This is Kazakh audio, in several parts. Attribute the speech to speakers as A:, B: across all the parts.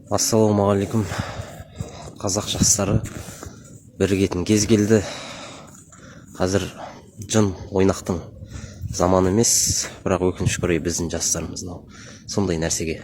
A: Ассалаумағалейкум, қазақ жастары. Бірігетін кез келді. Қазір жын ойнақтың заманы емес, бірақ өкінішке орай біздің жастарымыз сондай нәрсеге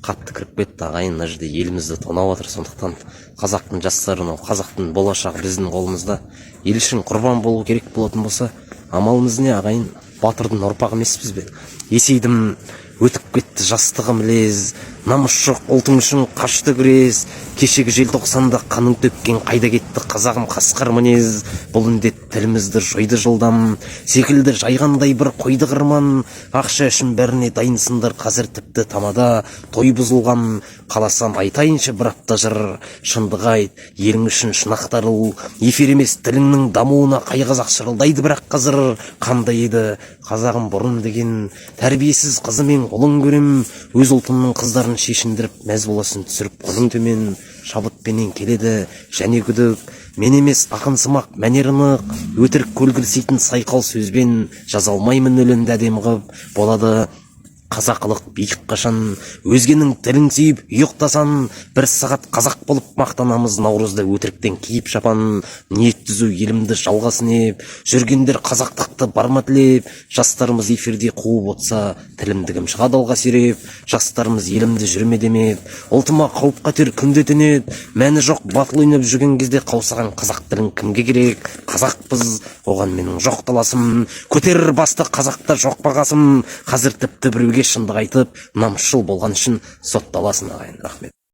A: қатты кіріп кетті. Ағайын мына жерде елімізді тонап отыр. Сондықтан қазақтың жастары, қазақтың болашағы біздің қолымызда. Ел үшін құрбан болу керек болатын болса, амалымыз не ағайын? Батырдың ұрпағы емеспіз бе? Есейдім, өтіп кетті жастығым лез, намыс жоқ ұлтың үшін қашты күрес. Кешегі желтоқсанда қаның төккен қайда кетті қазағым қасқыр мінез. Бұл індет тілімізді жойды жылдам, секілді жайғандай бір қойды қырман. Ақша үшін бәріне дайынсыңдар қазір тіпті тамада. Той бұзылған, қаласам айтайыншы бір апта жыр. Шындық айт, елің үшін шынақтарыл, эфир емес тіліңнің дамуына қай қазақ шырылдайды. Бірақ қазір қандай еді қазағым бұрын деген? Тәрбиесіз қызы мен ұлын көрем, өз ұлтымның қыздарын шешіндіріп мәз боласын түсіріп қолың төмен. Шабытпенен келеді және күдік, мен емес ақынсымақ мәнер анық, өтірік көлгірсейтін сайқал сөзбен жаза алмаймын өлеңді әдем қып. Болады қазақылық биік қашан, өзгенің тілін сүйіп ұйықтасан. Бір сағат қазақ болып мақтанамыз, наурызда өтіріктен киіп шапан. Ниет түзу елімді жалғасын еп, жүргендер қазақтықты барма тілеп. Жастарымыз эфирде қуып отса, тілімдігім шығады алға сүйреп. Жастарымыз елімді жүрме демеп, ұлтыма қауіп қатер күнде төнеді. Мәні жоқ батыл ойнап жүрген кезде қаусаған қазақ тілін кімге керек? Қазақпыз, оған менің жоқ таласым, көтерер басты қазақта жоқ бағасым. Қазір тіпті біреуге шындық айтып намысшыл болған үшін сотталасың ағайын. Рахмет.